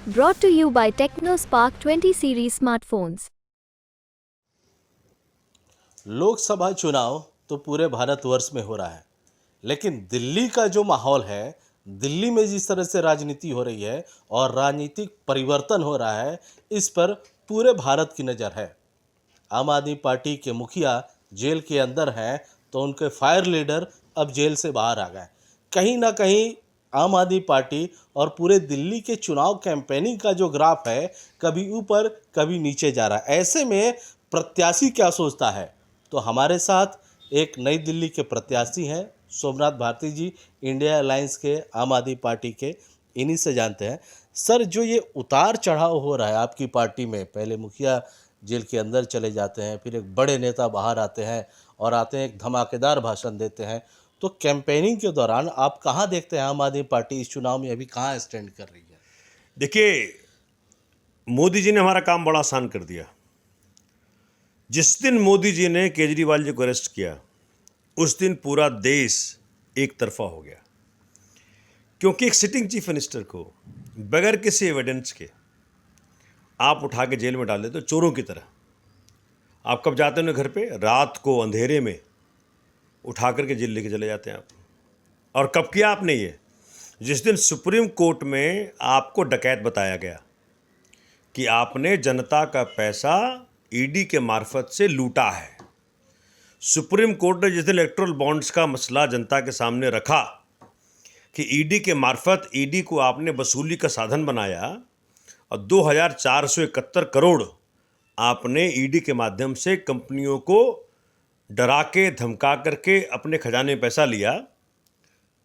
Brought to you by TechnoSpark 20 series smartphones. Lok Sabha चुनाव तो पूरे भारतवर्ष में हो रहा है, लेकिन दिल्ली का जो माहौल है, दिल्ली में जिस तरह से राजनीति हो रही है और राजनीतिक परिवर्तन हो रहा है, इस पर पूरे भारत की नज़र है। आम आदमी पार्टी के मुखिया जेल के अंदर हैं, तो उनके फायर लीडर अब जेल से बाहर आ गए। कहीं ना कहीं आम आदमी पार्टी और पूरे दिल्ली के चुनाव कैंपेनिंग का जो ग्राफ है, कभी ऊपर कभी नीचे जा रहा है। ऐसे में प्रत्याशी क्या सोचता है, तो हमारे साथ एक नई दिल्ली के प्रत्याशी हैं सोमनाथ भारती जी, इंडिया अलायंस के आम आदमी पार्टी के। इन्हीं से जानते हैं। सर, जो ये उतार चढ़ाव हो रहा है आपकी पार्टी में, पहले मुखिया जेल के अंदर चले जाते हैं, फिर एक बड़े नेता बाहर आते हैं और आते हैं एक धमाकेदार भाषण देते हैं, तो कैंपेनिंग के दौरान आप कहाँ देखते हैं आम आदमी पार्टी इस चुनाव में अभी कहाँ स्टैंड कर रही है? देखिए, मोदी जी ने हमारा काम बड़ा आसान कर दिया। जिस दिन मोदी जी ने केजरीवाल जी को अरेस्ट किया, उस दिन पूरा देश एक तरफा हो गया, क्योंकि एक सिटिंग चीफ मिनिस्टर को बगैर किसी एविडेंस के आप उठा के जेल में डाल देते हो, चोरों की तरह। आप कब जाते हो घर पे? रात को अंधेरे में उठा करके जेल लेके चले जाते हैं आप। और कब किया आपने ये? जिस दिन सुप्रीम कोर्ट में आपको डकैत बताया गया कि आपने जनता का पैसा ईडी के मार्फत से लूटा है। सुप्रीम कोर्ट ने जिस दिन इलेक्टोरल बॉन्ड्स का मसला जनता के सामने रखा कि ईडी के मार्फत ईडी को आपने वसूली का साधन बनाया और 2471 करोड़ आपने ईडी के माध्यम से कंपनियों को डरा के धमका करके अपने खजाने में पैसा लिया,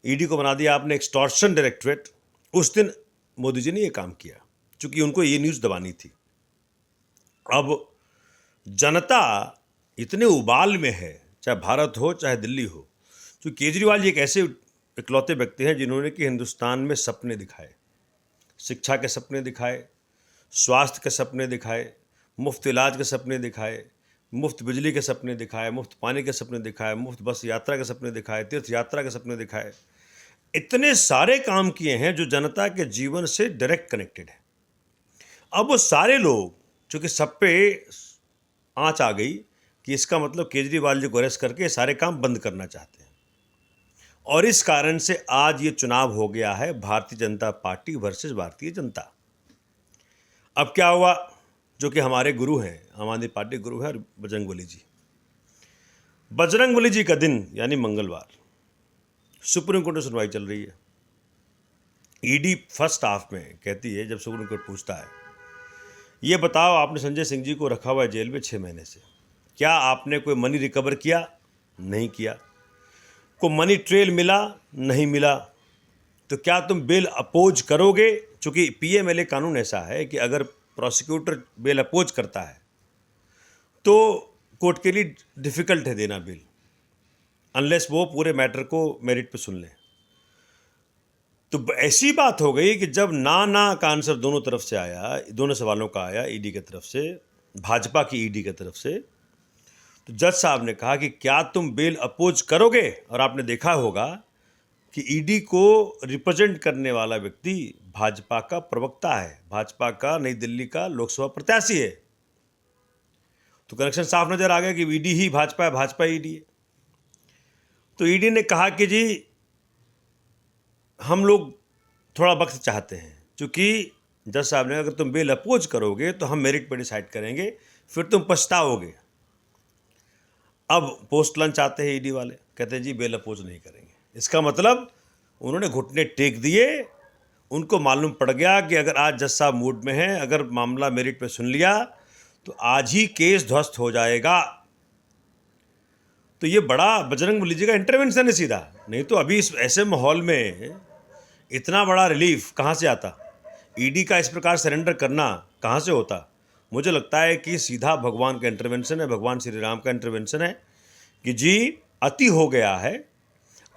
ईडी को बना दिया आपने एक्सटॉर्शन डायरेक्टरेट। उस दिन मोदी जी ने ये काम किया, चूंकि उनको ये न्यूज़ दबानी थी। अब जनता इतने उबाल में है, चाहे भारत हो चाहे दिल्ली हो। तो केजरीवाल जी एक ऐसे इकलौते व्यक्ति हैं जिन्होंने कि हिंदुस्तान में सपने दिखाए, शिक्षा के सपने दिखाए, स्वास्थ्य के सपने दिखाए, मुफ्त इलाज के सपने दिखाए, मुफ्त बिजली के सपने दिखाए, मुफ्त पानी के सपने दिखाए, मुफ्त बस यात्रा के सपने दिखाए, तीर्थ यात्रा के सपने दिखाए। इतने सारे काम किए हैं जो जनता के जीवन से डायरेक्ट कनेक्टेड है। अब वो सारे लोग, चूँकि सब पे आँच आ गई कि इसका मतलब केजरीवाल जी को अरेस्ट करके सारे काम बंद करना चाहते हैं, और इस कारण से आज ये चुनाव हो गया है भारतीय जनता पार्टी वर्सेस भारतीय जनता। अब क्या हुआ, जो कि हमारे गुरु हैं, आम आदमी पार्टी गुरु है बजरंगबली जी। बजरंगबली जी का दिन यानी मंगलवार सुप्रीम कोर्ट में सुनवाई चल रही है। ईडी फर्स्ट हाफ में कहती है, जब सुप्रीम कोर्ट पूछता है, ये बताओ आपने संजय सिंह जी को रखा हुआ है जेल में 6 महीने से, क्या आपने कोई मनी रिकवर किया? नहीं किया। कोई मनी ट्रेल मिला? नहीं मिला। तो क्या तुम बेल अपोज करोगे? चूँकि पीएमएलए कानून ऐसा है कि अगर प्रोसिक्यूटर बेल अपोज करता है तो कोर्ट के लिए डिफ़िकल्ट है देना बेल, अनलेस वो पूरे मैटर को मेरिट पे सुन ले। तो ऐसी बात हो गई कि जब ना का आंसर दोनों तरफ से आया, दोनों सवालों का आया, ईडी की तरफ से, भाजपा की ईडी की तरफ से, तो जज साहब ने कहा कि क्या तुम बेल अपोज करोगे? और आपने देखा होगा कि ईडी को रिप्रेजेंट करने वाला व्यक्ति भाजपा का प्रवक्ता है, भाजपा का नई दिल्ली का लोकसभा प्रत्याशी है। तो कनेक्शन साफ नजर आ गया कि ईडी ही भाजपा है, भाजपा ईडी है। तो ईडी ने कहा कि जी हम लोग थोड़ा वक्त चाहते हैं, क्योंकि जज साहब ने अगर तुम बेल अपोज करोगे तो हम मेरिट पर डिसाइड करेंगे, फिर तुम पछताओगे। अब पोस्ट लंच आते हैं ईडी वाले, कहते हैं जी बेल अपोज नहीं करेंगे। इसका मतलब उन्होंने घुटने टेक दिए। उनको मालूम पड़ गया कि अगर आज जज साहब मूड में हैं, अगर मामला मेरिट पे सुन लिया तो आज ही केस ध्वस्त हो जाएगा। तो ये बड़ा बजरंगबली जी का इंटरवेंशन है सीधा। नहीं तो अभी इस ऐसे माहौल में इतना बड़ा रिलीफ कहाँ से आता? ईडी का इस प्रकार सरेंडर करना कहाँ से होता? मुझे लगता है कि सीधा भगवान का इंटरवेंशन है, भगवान श्री राम का इंटरवेंशन है कि जी अति हो गया है,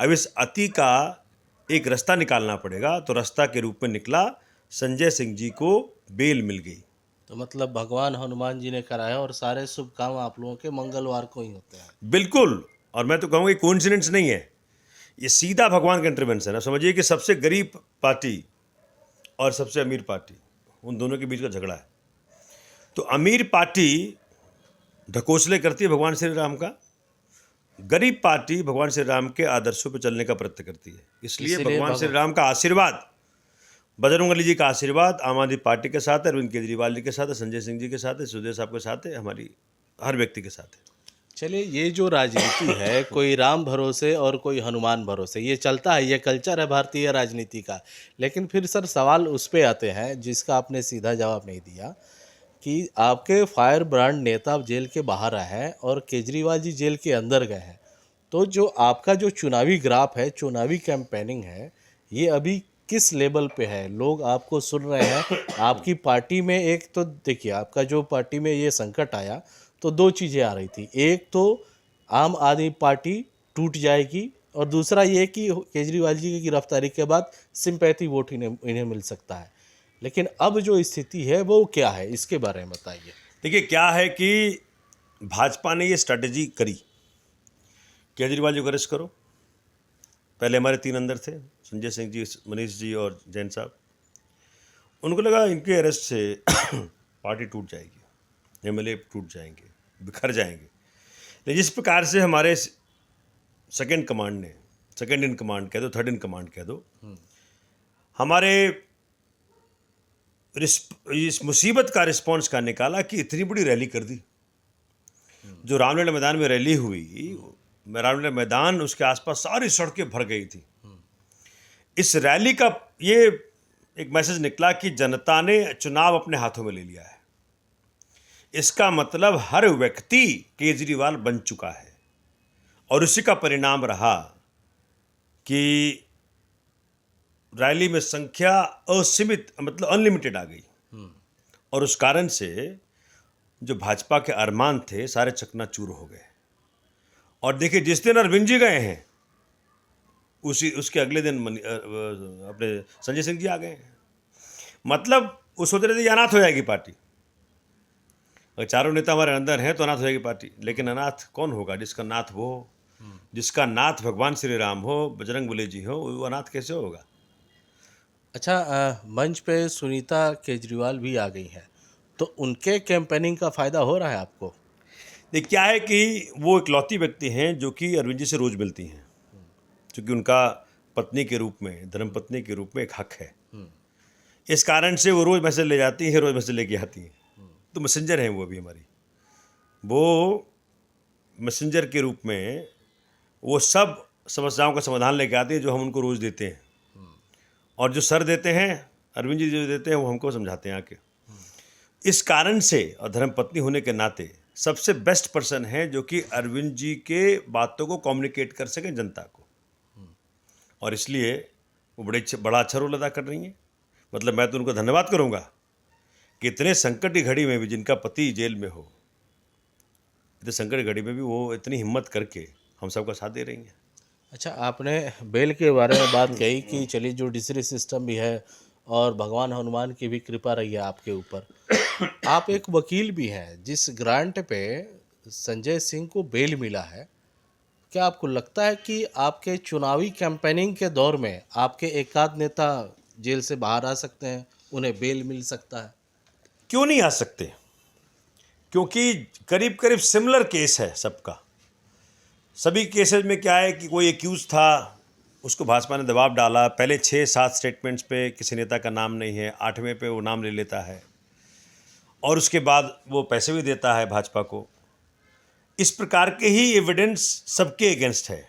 अब इस अति का एक रास्ता निकालना पड़ेगा। तो रास्ता के रूप में निकला, संजय सिंह जी को बेल मिल गई। तो मतलब भगवान हनुमान जी ने कराया और सारे शुभ काम आप लोगों के मंगलवार को ही होते हैं। बिल्कुल। और मैं तो कहूँगा कोइंसिडेंस नहीं है, ये सीधा भगवान का इंटरवेंशन है। समझिए कि सबसे गरीब पार्टी और सबसे अमीर पार्टी उन दोनों के बीच का झगड़ा है। तो अमीर पार्टी ढकोसले करती है भगवान श्री राम का, गरीब पार्टी भगवान श्री राम के आदर्शों पर चलने का प्रयत्न करती है। इसलिए भगवान श्री राम का आशीर्वाद, बजरंगबली जी का आशीर्वाद आम आदमी पार्टी के साथ है, अरविंद केजरीवाल जी के साथ है, संजय सिंह जी के साथ है, सुदेश साहब के साथ है, हमारी हर व्यक्ति के साथ है। चलिए, ये जो राजनीति है, कोई राम भरोसे और कोई हनुमान भरोसे, ये चलता है, ये कल्चर है भारतीय राजनीति का। लेकिन फिर सर सवाल उस पे आते हैं जिसका आपने सीधा जवाब नहीं दिया कि आपके फायर ब्रांड नेता जेल के बाहर आए हैं और केजरीवाल जी जेल के अंदर गए हैं। तो जो आपका जो चुनावी ग्राफ है, चुनावी कैंपेनिंग है, ये अभी किस लेवल पे है? लोग आपको सुन रहे हैं। आपकी पार्टी में एक तो देखिए, आपका जो पार्टी में ये संकट आया तो दो चीज़ें आ रही थी। एक तो आम आदमी पार्टी टूट जाएगी और दूसरा ये कि केजरीवाल जी की गिरफ्तारी के बाद सिंपैथी वोट इन्हें मिल सकता है। लेकिन अब जो स्थिति है वो क्या है, इसके बारे में बताइए। देखिए, क्या है कि भाजपा ने ये स्ट्रैटेजी करी, केजरीवाल जी को अरेस्ट करो। पहले हमारे 3 अंदर थे, संजय सिंह जी, मनीष जी और जैन साहब। उनको लगा इनके अरेस्ट से पार्टी टूट जाएगी, एमएलए टूट जाएंगे, बिखर जाएंगे। लेकिन जिस प्रकार से हमारे सेकंड कमांड ने, सेकंड इन कमांड कह दो, थर्ड इन कमांड कह दो, हमारे इस मुसीबत का रिस्पॉन्स का निकाला कि इतनी बड़ी रैली कर दी। जो रामलीला मैदान में रैली हुई, रामलीला मैदान उसके आसपास सारी सड़कें भर गई थी। इस रैली का ये एक मैसेज निकला कि जनता ने चुनाव अपने हाथों में ले लिया है। इसका मतलब हर व्यक्ति केजरीवाल बन चुका है और उसी का परिणाम रहा कि रैली में संख्या असीमित, मतलब अनलिमिटेड आ गई। और उस कारण से जो भाजपा के अरमान थे सारे चकनाचूर हो गए। और देखिए, जिस दिन अरविंद जी गए हैं उसके अगले दिन अपने संजय सिंह जी आ गए हैं। मतलब वो सोच रहे थे ये अनाथ हो जाएगी पार्टी, अगर चारों नेता हमारे अंदर हैं तो अनाथ हो जाएगी पार्टी। लेकिन अनाथ कौन होगा? जिसका नाथ वो हो, जिसका नाथ भगवान श्री राम हो, बजरंगबली जी हो, वो अनाथ कैसे होगा? अच्छा, मंच पे सुनीता केजरीवाल भी आ गई हैं, तो उनके कैंपेनिंग का फ़ायदा हो रहा है आपको? देख, क्या है कि वो इकलौती व्यक्ति हैं जो कि अरविंद जी से रोज़ मिलती हैं, क्योंकि उनका पत्नी के रूप में, धर्मपत्नी के रूप में एक हक है। इस कारण से वो रोज़ मैसेज ले जाती हैं, रोज़ मैसेज लेके आती हैं। तो मैसेंजर हैं वो भी हमारी। वो मैसेंजर के रूप में वो सब समस्याओं का समाधान लेके आती है जो हम उनको रोज़ देते हैं। और जो सर देते हैं, अरविंद जी जो देते हैं, वो हमको समझाते हैं आके। इस कारण से, और धर्मपत्नी होने के नाते सबसे बेस्ट पर्सन है जो कि अरविंद जी के बातों को कम्युनिकेट कर सकें जनता को। और इसलिए वो बड़ा अच्छा रोल अदा कर रही हैं। मतलब मैं तो उनको धन्यवाद करूँगा कि इतने संकट की घड़ी में भी, जिनका पति जेल में हो, इतने संकट की घड़ी में भी वो इतनी हिम्मत करके हम सबका साथ दे रही हैं। अच्छा, आपने बेल के बारे में बात कही कि चलिए जुडिशरी सिस्टम भी है और भगवान हनुमान की भी कृपा रही है आपके ऊपर। आप एक वकील भी हैं, जिस ग्रांट पे संजय सिंह को बेल मिला है, क्या आपको लगता है कि आपके चुनावी कैंपेनिंग के दौर में आपके एकाध नेता जेल से बाहर आ सकते हैं, उन्हें बेल मिल सकता है? क्यों नहीं आ सकते? क्योंकि करीब करीब सिमिलर केस है सबका। सभी केसेस में क्या है कि कोई एक्यूज था, उसको भाजपा ने दबाव डाला। पहले 6-7 स्टेटमेंट्स पे किसी नेता का नाम नहीं है, 8वें पे वो नाम ले लेता है और उसके बाद वो पैसे भी देता है भाजपा को। इस प्रकार के ही एविडेंस सबके अगेंस्ट है।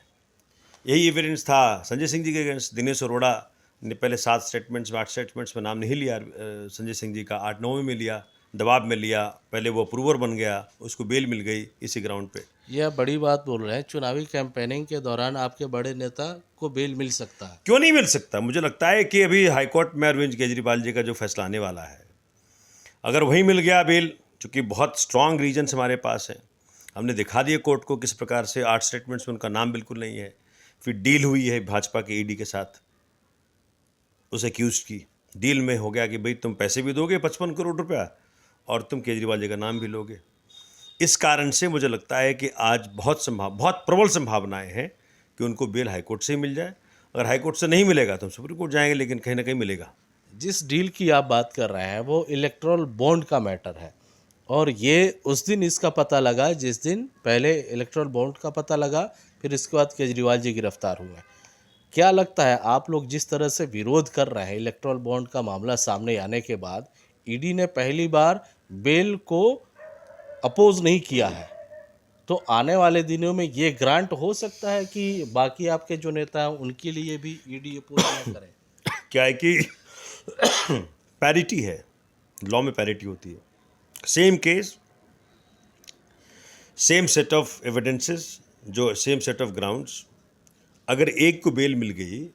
यही एविडेंस था संजय सिंह जी के अगेंस्ट। दिनेश अरोड़ा ने पहले 7 स्टेटमेंट्स में, 8 स्टेटमेंट्स में नाम नहीं लिया संजय सिंह जी का, 8-9 में लिया, दबाव में लिया। पहले वो अप्रूवर बन गया, उसको बेल मिल गई इसी ग्राउंड पे। यह बड़ी बात बोल रहे हैं, चुनावी कैंपेनिंग के दौरान आपके बड़े नेता को बेल मिल सकता है? क्यों नहीं मिल सकता? मुझे लगता है कि अभी हाईकोर्ट में अरविंद केजरीवाल जी का जो फैसला आने वाला है, अगर वहीं मिल गया बेल, चूँकि बहुत स्ट्रॉन्ग रीजन्स हमारे पास हैं, हमने दिखा दिए कोर्ट को किस प्रकार से 8 स्टेटमेंट्स में उनका नाम बिल्कुल नहीं है। फिर डील हुई है भाजपा के ईडी के साथ, उस एक्यूज की डील में हो गया कि भाई तुम पैसे भी दोगे 55 करोड़ रुपया और तुम केजरीवाल जी का नाम भी लोगे। इस कारण से मुझे लगता है कि आज बहुत प्रबल संभावनाएं हैं कि उनको बेल हाईकोर्ट से ही मिल जाए। अगर हाईकोर्ट से नहीं मिलेगा तो हम सुप्रीम कोर्ट जाएंगे, लेकिन कहीं ना कहीं मिलेगा। जिस डील की आप बात कर रहे हैं वो इलेक्ट्रल बॉन्ड का मैटर है, और ये उस दिन इसका पता लगा जिस दिन पहले इलेक्ट्रल बॉन्ड का पता लगा, फिर इसके बाद केजरीवाल जी गिरफ्तार हुए। क्या लगता है, आप लोग जिस तरह से विरोध कर रहे हैं इलेक्ट्रल बॉन्ड का मामला सामने आने के बाद, ईडी ने पहली बार बेल को अपोज नहीं किया है, तो आने वाले दिनों में ये ग्रांट हो सकता है कि बाकी आपके जो नेता हैं उनके लिए भी ईडी अपोज ना करें? क्या है कि पैरिटी है, लॉ में पैरिटी होती है। Same case, same set of evidences, जो सेम सेट ऑफ ग्राउंड्स, अगर एक को बेल मिल गई,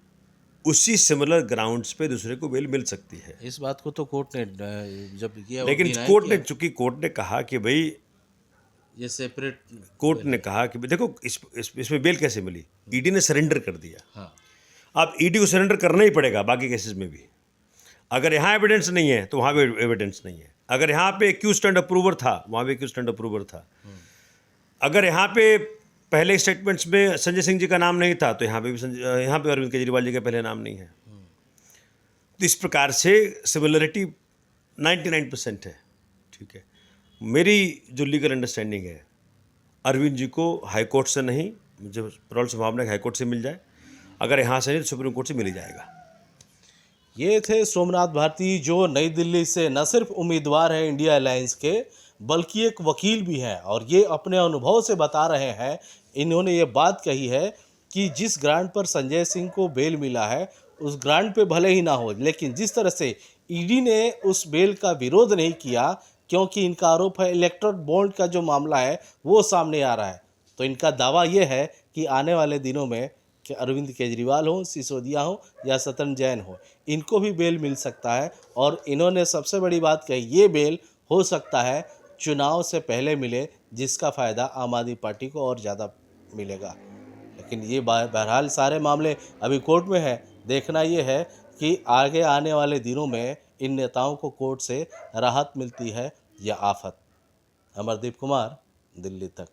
उसी सिमिलर ग्राउंड्स पे दूसरे को बेल मिल सकती है। इस बात को तो कोर्ट ने जब किया, लेकिन deny कोर्ट ने, किया, चूंकि कोर्ट ने कहा कि भाई, ये सेपरेट, कोर्ट ने कहा कि भाई देखो इसमें बेल कैसे मिली, ईडी ने सरेंडर कर दिया। हाँ, अब ईडी को सरेंडर करना ही पड़ेगा बाकी केसेस में भी। अगर यहाँ एविडेंस नहीं है तो वहाँ भी एविडेंस नहीं है। अगर यहाँ पे एक्यूज्ड एंड अप्रूवर था, वहाँ भी एक्यूज्ड एंड अप्रूवर था। अगर यहाँ पे पहले स्टेटमेंट्स में संजय सिंह जी का नाम नहीं था, तो यहाँ पे अरविंद केजरीवाल जी का पहले नाम नहीं है। तो इस प्रकार से सिमिलरिटी 99% है। ठीक है, मेरी जो लीगल अंडरस्टैंडिंग है, अरविंद जी को हाई कोर्ट से नहीं, मुझे प्रबल संभावना है हाई कोर्ट से मिल जाए, अगर यहाँ से नहीं तो सुप्रीम कोर्ट से मिल ही जाएगा। ये थे सोमनाथ भारती, जो नई दिल्ली से न सिर्फ उम्मीदवार हैं इंडिया अलायंस के, बल्कि एक वकील भी हैं, और ये अपने अनुभव से बता रहे हैं। इन्होंने ये बात कही है कि जिस ग्रांट पर संजय सिंह को बेल मिला है, उस ग्रांट पे भले ही ना हो, लेकिन जिस तरह से ईडी ने उस बेल का विरोध नहीं किया, क्योंकि इनका आरोप है इलेक्ट्रल बॉन्ड का जो मामला है वो सामने आ रहा है, तो इनका दावा ये है कि आने वाले दिनों में कि अरविंद केजरीवाल हो, सिसोदिया हो या सत्यन जैन हो, इनको भी बेल मिल सकता है। और इन्होंने सबसे बड़ी बात कही, ये बेल हो सकता है चुनाव से पहले मिले, जिसका फ़ायदा आम आदमी पार्टी को और ज़्यादा मिलेगा। लेकिन ये बहरहाल सारे मामले अभी कोर्ट में है। देखना ये है कि आगे आने वाले दिनों में इन नेताओं को कोर्ट से राहत मिलती है या आफत। अमरदीप कुमार, दिल्ली तक।